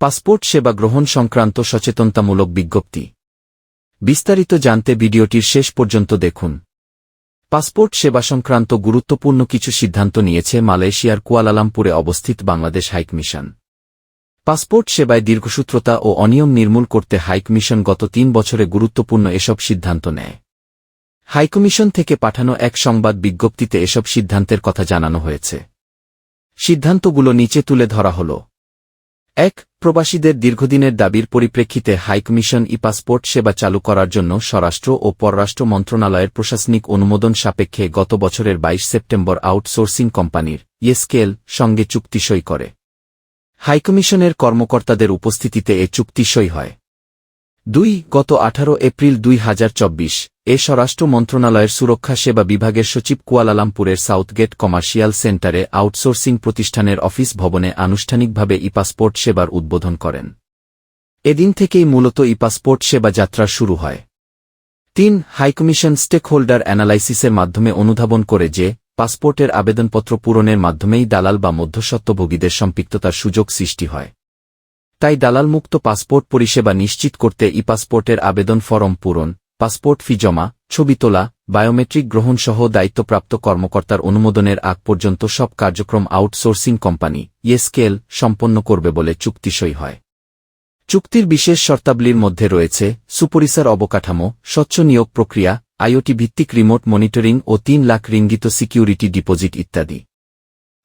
Passport সেবা গ্রহণ সংক্রান্ত সচেতনতামূলক বিজ্ঞপ্তি। বিস্তারিত জানতে ভিডিওটির শেষ পর্যন্ত দেখুন। পাসপোর্ট সেবা সংক্রান্ত গুরুত্বপূর্ণ কিছু সিদ্ধান্ত নিয়েছে মালয়েশিয়ার কুয়ালালামপুরে অবস্থিত বাংলাদেশ হাইকমিশন। পাসপোর্ট সেবায় দীর্ঘসূত্রতা ও অনিয়ম নির্মূল করতে হাইকমিশন গত ৩ বছরে গুরুত্বপূর্ণ এসব সিদ্ধান্ত নেয়। হাইকমিশন থেকে পাঠানো এক সংবাদ বিজ্ঞপ্তিতে এসব সিদ্ধান্তের কথা জানানো হয়েছে। সিদ্ধান্তগুলো নিচে তুলে ধরা হল। ১. প্রবাসীদের দীর্ঘদিনের দাবির পরিপ্রেক্ষিতে হাইকমিশন ই-পাসপোর্ট সেবা চালু করার জন্য স্বরাষ্ট্র ও পররাষ্ট্র মন্ত্রণালয়ের প্রশাসনিক অনুমোদন সাপেক্ষে গত বছরের ২২ সেপ্টেম্বর আউটসোর্সিং কোম্পানির ইএসকেএল সঙ্গে চুক্তি সই করে। হাইকমিশনের কর্মকর্তাদের উপস্থিতিতে এ চুক্তি সই হয়। ২. গত ১৮ এপ্রিল ২০২৪ স্বরাষ্ট্র মন্ত্রণালয়ের সুরক্ষা সেবা বিভাগের সচিব কুয়ালালামপুরের সাউথগেট কমার্শিয়াল সেন্টারে আউটসোর্সিং প্রতিষ্ঠানের অফিস ভবনে আনুষ্ঠানিকভাবে ই-পাসপোর্ট সেবার উদ্বোধন করেন। এদিন থেকেই মূলত ই-পাসপোর্ট সেবা যাত্রা শুরু হয়। ৩. হাইকমিশন স্টেকহোল্ডার অ্যানালাইসিসের মাধ্যমে অনুধাবন করে যে পাসপোর্টের আবেদনপত্র পূরণের মাধ্যমেই দালাল বা মধ্যস্বত্বভোগীদের সম্পৃক্ততার সুযোগ সৃষ্টি হয়। তাই দালালমুক্ত পাসপোর্ট পরিষেবা নিশ্চিত করতে ই-পাসপোর্টের আবেদন ফরম পূরণ, পাসপোর্ট ফি জমা, ছবি তোলা, বায়োমেট্রিক গ্রহণ সহ দায়িত্বপ্রাপ্ত কর্মকর্তার অনুমোদনের আগ পর্যন্ত সব কার্যক্রম আউটসোর্সিং কোম্পানি ইএসকেএল সম্পন্ন করবে বলে চুক্তি সই হয়। চুক্তির বিশেষ শর্তাবলীর মধ্যে রয়েছে সুপরিসর অবকাঠামো, স্বচ্ছ নিয়োগ প্রক্রিয়া, আইওটি ভিত্তিক রিমোট মনিটরিং ও ৩ লাখ রিঙ্গিত সিকিউরিটি ডিপোজিট ইত্যাদি।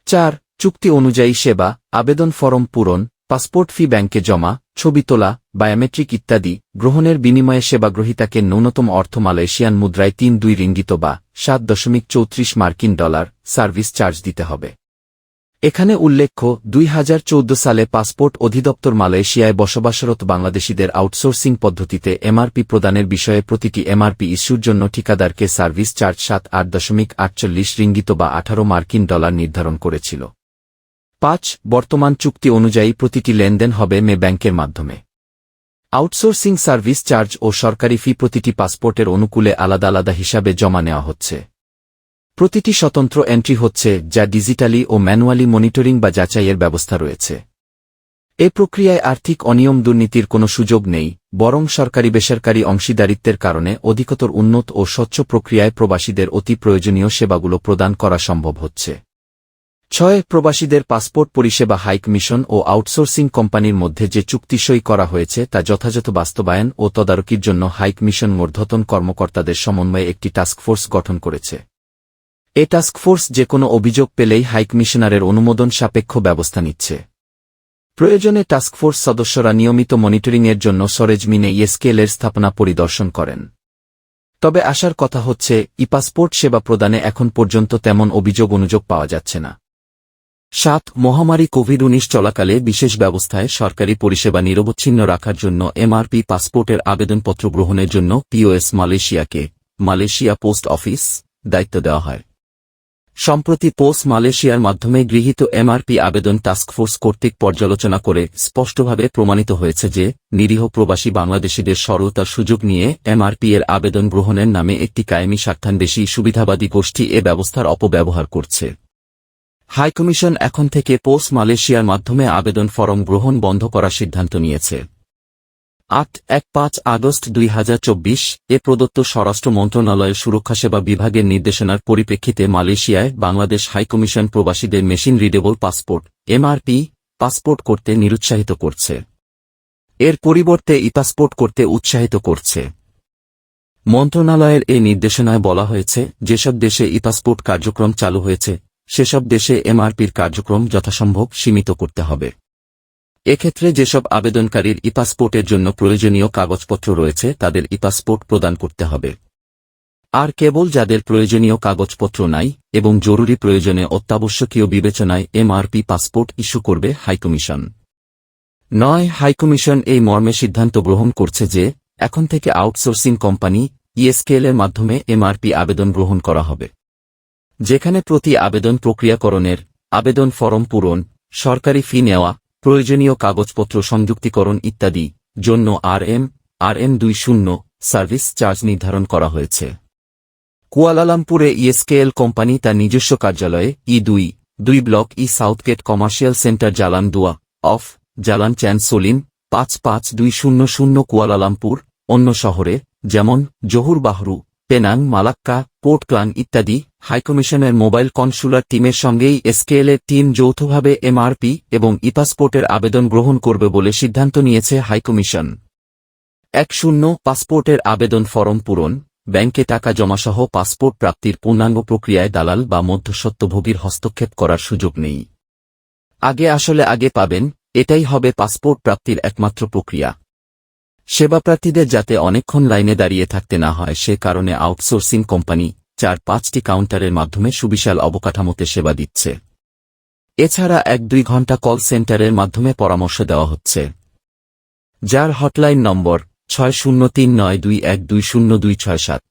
৪. চুক্তি অনুযায়ী সেবা, আবেদন ফরম পূরণ, পাসপোর্ট ফি ব্যাংকে জমা, ছবি তোলা, বায়োমেট্রিক ইত্যাদি গ্রহণের বিনিময়ে সেবাগ্রহীতাকে ন্যূনতম অর্থ মালয়েশিয়ান মুদ্রায় ৩.২ রিঙ্গিত বা $৭.৩৪ সার্ভিস চার্জ দিতে হবে। এখানে উল্লেখ্য ২০১৪ সালে পাসপোর্ট অধিদপ্তর মালয়েশিয়ায় বসবাসরত বাংলাদেশিদের আউটসোর্সিং পদ্ধতিতে এমআরপি প্রদানের বিষয়ে প্রতিটি এমআরপি ইস্যুর জন্য ঠিকাদারকে সার্ভিস চার্জ $৭.৪৮ রিঙ্গিত বা $18 নির্ধারণ করেছিল। ৫. বর্তমান চুক্তি অনুযায়ী প্রতিটি লেনদেন হবে মে ব্যাংকের মাধ্যমে। আউটসোর্সিং সার্ভিস চার্জ ও সরকারি ফি প্রতিটি পাসপোর্টের অনুকূলে আলাদা আলাদা হিসাবে জমা নেওয়া হচ্ছে। প্রতিটি স্বতন্ত্র এন্ট্রি হচ্ছে যা ডিজিটালি ও ম্যানুয়ালি মনিটরিং বা যাচাইয়ের ব্যবস্থা রয়েছে। এ প্রক্রিয়ায় আর্থিক অনিয়ম দুর্নীতির কোনো সুযোগ নেই, বরং সরকারি বেসরকারি অংশীদারিত্বের কারণে অধিকতর উন্নত ও স্বচ্ছ প্রক্রিয়ায় প্রবাসীদের অতি প্রয়োজনীয় সেবাগুলো প্রদান করা সম্ভব হচ্ছে। ৬. প্রবাসীদের পাসপোর্ট পরিষেবা হাইকমিশন ও আউটসোর্সিং কোম্পানির মধ্যে যে চুক্তি সই করা হয়েছে তা যথাযথ বাস্তবায়ন ও তদারকির জন্য হাইকমিশন ঊর্ধ্বতন কর্মকর্তাদের সমন্বয়ে একটি টাস্কফোর্স গঠন করেছে। এ টাস্কফোর্স যে কোনো অভিযোগ পেলেই হাইকমিশনারের অনুমোদন সাপেক্ষ ব্যবস্থা নিচ্ছে। প্রয়োজনে টাস্কফোর্স সদস্যরা নিয়মিত মনিটরিংয়ের জন্য সরেজমিনে ইএসকেএলের স্থাপনা পরিদর্শন করেন। তবে আসার কথা হচ্ছে ই-পাসপোর্ট সেবা প্রদানে এখন পর্যন্ত তেমন অনুযোগ পাওয়া যাচ্ছে না। ৭. মহামারী কোভিড-১৯ চলাকালে বিশেষ ব্যবস্থায় সরকারি পরিষেবা নিরবচ্ছিন্ন রাখার জন্য এমআরপি পাসপোর্টের আবেদনপত্র গ্রহণের জন্য পিওএস মালয়েশিয়াকে মালয়েশিয়া পোস্ট অফিস দায়িত্ব দেওয়া হয়। সম্প্রতি পোস্ট মালয়েশিয়ার মাধ্যমে গৃহীত এমআরপি আবেদন টাস্কফোর্স কর্তৃক পর্যালোচনা করে স্পষ্টভাবে প্রমাণিত হয়েছে যে নিরীহ প্রবাসী বাংলাদেশিদের সরলতার সুযোগ নিয়ে এমআরপি এর আবেদন গ্রহণের নামে একটি কায়েমি স্বার্থান্বেষী সুবিধাবাদী গোষ্ঠী এ ব্যবস্থার অপব্যবহার করছে। হাইকমিশন এখন থেকে পোস্ট মালয়েশিয়ার মাধ্যমে আবেদন ফরম গ্রহণ বন্ধ করার সিদ্ধান্ত নিয়েছে। ৮. ৫ আগস্ট ২০২৪ প্রদত্ত স্বরাষ্ট্র মন্ত্রণালয়ের সুরক্ষা সেবা বিভাগের নির্দেশনার পরিপ্রেক্ষিতে মালয়েশিয়ায় বাংলাদেশ হাইকমিশন প্রবাসীদের machine readable passport MRP passport করতে নিরুৎসাহিত করছে। এর পরিবর্তে ই-পাসপোর্ট করতে উৎসাহিত করছে। মন্ত্রণালয়ের এ নির্দেশনায় বলা হয়েছে যেসব দেশে ই-পাসপোর্ট কার্যক্রম চালু হয়েছে সেসব দেশে এমআরপির কার্যক্রম যথাসম্ভব সীমিত করতে হবে। এক্ষেত্রে যেসব আবেদনকারীর ই-পাসপোর্টের জন্য প্রয়োজনীয় কাগজপত্র রয়েছে তাদের ই-পাসপোর্ট প্রদান করতে হবে। আর কেবল যাদের প্রয়োজনীয় কাগজপত্র নাই এবং জরুরি প্রয়োজনে অত্যাবশ্যকীয় বিবেচনায় এমআরপি পাসপোর্ট ইস্যু করবে হাইকমিশন। ৯. হাইকমিশন এই মর্মে সিদ্ধান্ত গ্রহণ করছে যে এখন থেকে আউটসোর্সিং কোম্পানি ইএসকেএল এর মাধ্যমে এমআরপি আবেদন গ্রহণ করা হবে, যেখানে প্রতি আবেদন প্রক্রিয়াকরণের, আবেদন ফরম পূরণ, সরকারি ফি নেওয়া, প্রয়োজনীয় কাগজপত্র সংযুক্তিকরণ ইত্যাদি জন্য RM20 সার্ভিস চার্জ নির্ধারণ করা হয়েছে। কুয়ালালামপুরে ইএসকেএল কোম্পানি তার নিজস্ব কার্যালয়ে E2 block Southgate commercial centre Jalan Dua off Jalan Chan Sow Lin 55200 Kuala Lumpur অন্য শহরে যেমন Johor Bahru Penang Malacca Port Klang ইত্যাদি হাইকমিশনের মোবাইল কনসুলার টিমের সঙ্গেই এসকেএলের টিম যৌথভাবে এমআরপি এবং ইপাসপোর্টের আবেদন গ্রহণ করবে বলে সিদ্ধান্ত নিয়েছে হাইকমিশন। 10 পাসপোর্টের আবেদন ফরম পূরণ, ব্যাংকে টাকা জমাসহ পাসপোর্ট প্রাপ্তির পূর্ণাঙ্গ প্রক্রিয়ায় দালাল বা মধ্যস্বত্বভোগীর হস্তক্ষেপ করার সুযোগ নেই। আগে পাবেন, এটাই হবে পাসপোর্ট প্রাপ্তির একমাত্র প্রক্রিয়া। সেবাপ্রার্থীদের যাতে অনেকক্ষণ লাইনে দাঁড়িয়ে থাকতে না হয় সে কারণে আউটসোর্সিং কোম্পানি 4-5টি কাউন্টারের মাধ্যমে সুবিশাল অবকাঠামোতে সেবা দিচ্ছে। এছাড়া 1-2 ঘণ্টা কল সেন্টারের মাধ্যমে পরামর্শ দেওয়া হচ্ছে, যার হটলাইন নম্বর 603921202667।